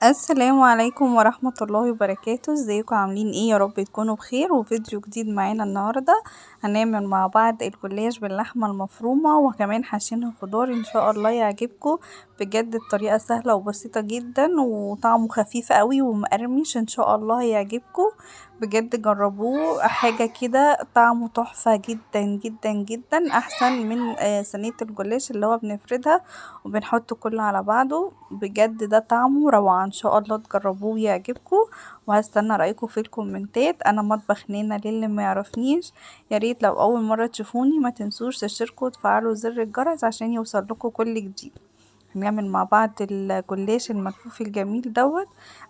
السلام عليكم ورحمة الله وبركاته. ازيكم عاملين ايه؟ يا رب تكونوا بخير. وفيديو جديد معانا النهاردة هنعمل مع بعض الجلاش باللحمة المفرومة وكمان حاشينها خضار ان شاء الله يعجبكم. بجد الطريقة سهلة وبسيطة جدا وطعمه خفيف قوي ومقرمش ان شاء الله هيعجبكم. بجد جربوه، حاجة كده طعمه تحفة جدا جدا جدا، احسن من صينية الجلاش اللي هو بنفردها وبنحط كله على بعضه. بجد ده طعمه روعة، ان شاء الله تجربوه ويعجبكم. وهستنى رايكم في الكومنتات. انا مطبخ نينا للي ما يعرفنيش، يا ريت لو اول مره تشوفوني ما تنسوش تشتركوا وتفعلوا زر الجرس عشان يوصل لكم كل جديد. هنعمل مع بعض الجلاش الملفوف الجميل دوت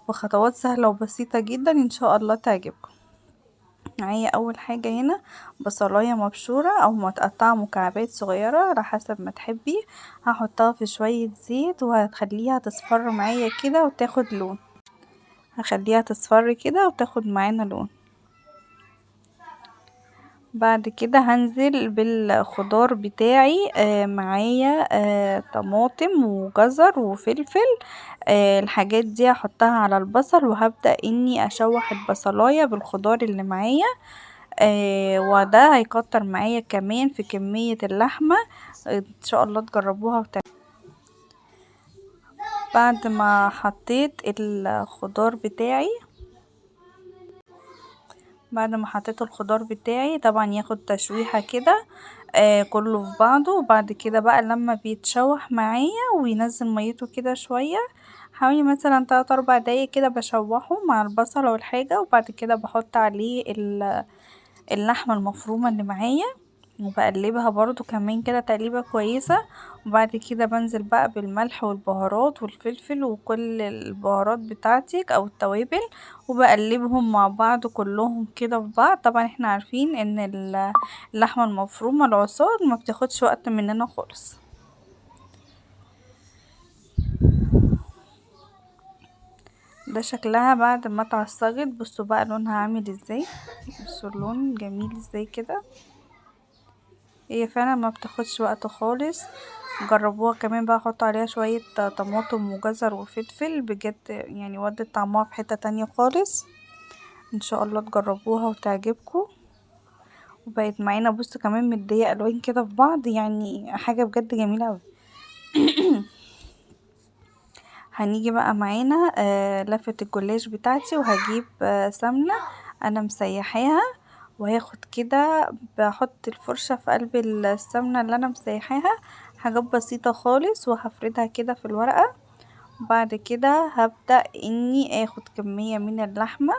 بخطوات سهله وبسيطه جدا، ان شاء الله تعجبكم. معايا اول حاجة هنا بصلاية مبشورة او متقطعة مكعبات صغيرة على حسب ما تحبي. هحطها في شوية زيت وهتخليها تصفر معايا كده وتاخد لون. هخليها تصفر كده وتاخد معانا لون. بعد كده هنزل بالخضار بتاعي، معايا طماطم وجزر وفلفل. الحاجات دي هحطها على البصل وهبدأ اني اشوح البصلاية بالخضار اللي معايا. وده هيكتر معايا كمان في كمية اللحمة. ان شاء الله تجربوها بعد ما حطيت الخضار بتاعي، طبعا ياخد تشويحة كده كله في بعضه. وبعد كده بقى لما بيتشوح معايا وينزل ميته كده شوية، حوالي مثلا 3 4 دقايق كده بشوحه مع البصلة والحاجة. وبعد كده بحط عليه اللحمة المفرومة اللي معايا وبقلبها برضو كمان كده تقليبة كويسة. وبعد كده بنزل بقى بالملح والبهارات والفلفل وكل البهارات بتاعتك او التوابل، وبقلبهم مع بعض كلهم كده في بعض. طبعا احنا عارفين ان اللحمة المفرومة العصاج ما بتاخدش وقت مننا خالص. ده شكلها بعد ما اتعصجت. بصوا بقى لونها عامل ازاي، بصوا اللون جميل ازاي كده. هي فعلا ما بتاخدش وقت خالص. جربوها كمان بقى، حطوا عليها شوية طماطم وجزر وفلفل، بجد يعني ودت طعمها في حتة تانية خالص. ان شاء الله تجربوها وتعجبكم. وبقت معانا بصوا كمان مدية الوان كده في بعض، يعني حاجة بجد جميلة اوي. هنيجي بقى معانا لفة الجلاش بتاعتي، وهجيب سمنة انا مسيحاها. وهاخد كده بحط الفرشة في قلب السمنة اللي انا مسيحاها، حاجات بسيطة خالص، وهفردها كده في الورقة. بعد كده هبدأ اني اخد كمية من اللحمة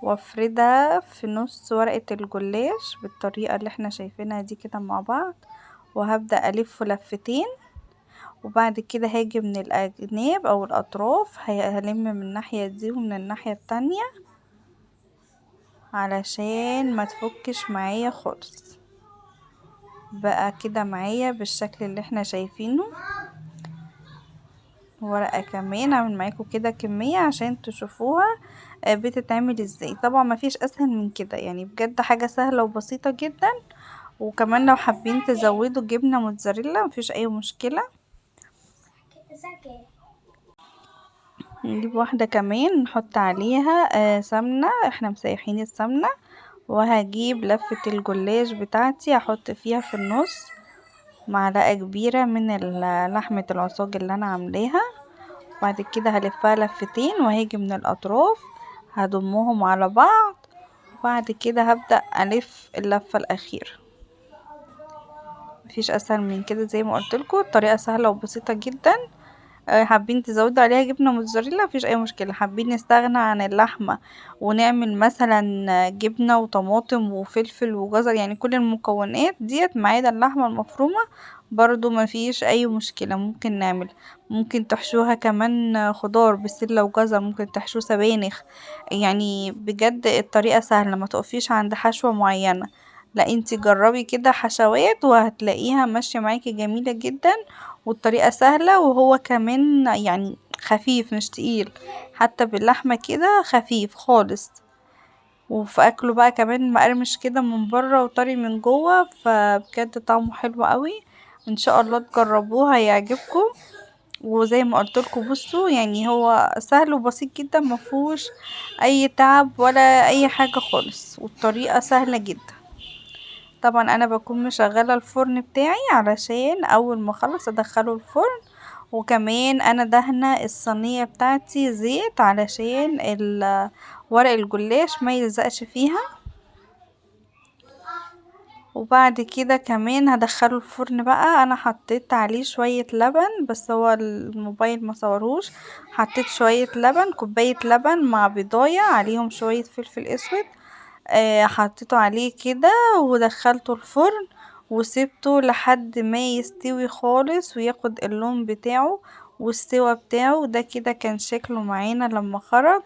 وافردها في نص ورقة الجلاش بالطريقة اللي احنا شايفينها دي كده مع بعض. وهبدأ الفه لفتين. وبعد كده هاجي من الاجناب او الاطراف، هلم من الناحية دي ومن الناحية التانية علشان ما تفكش معايا خالص. بقى كده معايا بالشكل اللي احنا شايفينه. ورقة كمان اعمل معاكم كده كمية عشان تشوفوها بتتعمل ازاي. طبعا ما فيش اسهل من كده، يعني بجد حاجة سهلة وبسيطة جدا. وكمان لو حابين تزودوا جبنة موتزاريلا مفيش اي مشكلة. نجيب واحدة كمان نحط عليها سمنة، احنا مسيحين السمنة. وهجيب لفة الجلاش بتاعتي احط فيها في النص معلقة كبيرة من لحمة العصاج اللي انا عاملاها. بعد كده هلفها لفتين وهاجي من الاطراف هضمهم على بعض. وبعد كده هبدأ الف اللفة الاخيرة. مفيش اسهل من كده، زي ما قلتلكوا الطريقة سهلة وبسيطة جدا. حابين تزودوا عليها جبنة موتزاريلا مفيش اي مشكلة. حابين نستغنى عن اللحمة ونعمل مثلا جبنة وطماطم وفلفل وجزر، يعني كل المكونات ديت ما عدا اللحمة المفرومة، برضو مفيش اي مشكلة. ممكن نعمل، ممكن تحشوها كمان خضار بسلة وجزر، ممكن تحشو سبانخ. يعني بجد الطريقة سهلة، ما تقفيش عند حشوة معينة. لا انتي جربي كده حشوات وهتلاقيها ماشية معاكي جميلة جدا. والطريقة سهلة وهو كمان يعني خفيف مش تقيل، حتى باللحمة كده خفيف خالص. وفي اكله بقى كمان مقرمش كده من بره وطري من جوه، فبجد طعمه حلو قوي. ان شاء الله تجربوها هيعجبكم. وزي ما قلتلكوا بصوا يعني هو سهل وبسيط جدا، مفهوش اي تعب ولا اي حاجة خالص، والطريقة سهلة جدا. طبعا انا بكون مشغلة الفرن بتاعي علشان اول ما اخلص ادخله الفرن، وكمان انا دهنة الصينية بتاعتي زيت علشان ورق الجلاش ما يلزقش فيها. وبعد كده كمان هدخله الفرن بقى. انا حطيت عليه شوية لبن، بس هو الموبايل مصورهوش. حطيت شوية لبن، كوباية لبن مع بيضاية عليهم شوية فلفل اسود، حطيته عليه كده ودخلته الفرن وسبته لحد ما يستوي خالص وياخد اللون بتاعه والسوا بتاعه. ده كده كان شكله معانا لما خرج.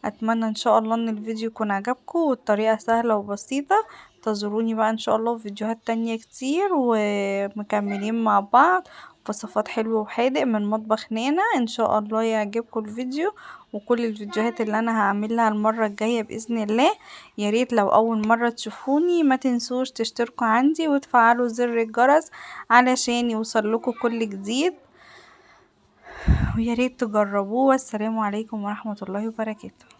اتمنى ان شاء الله ان الفيديو يكون عجبكم والطريقة سهلة وبسيطة. انتظروني بقى ان شاء الله في فيديوهات تانية كتير ومكملين مع بعض وصفات حلوة وحادق من مطبخ نانا. ان شاء الله يعجبكم الفيديو وكل الفيديوهات اللي انا هعملها المرة الجاية باذن الله. ياريت لو اول مرة تشوفوني ما تنسوش تشتركوا عندي وتفعلوا زر الجرس علشان يوصلكوا كل جديد، وياريت تجربوه. والسلام عليكم ورحمة الله وبركاته.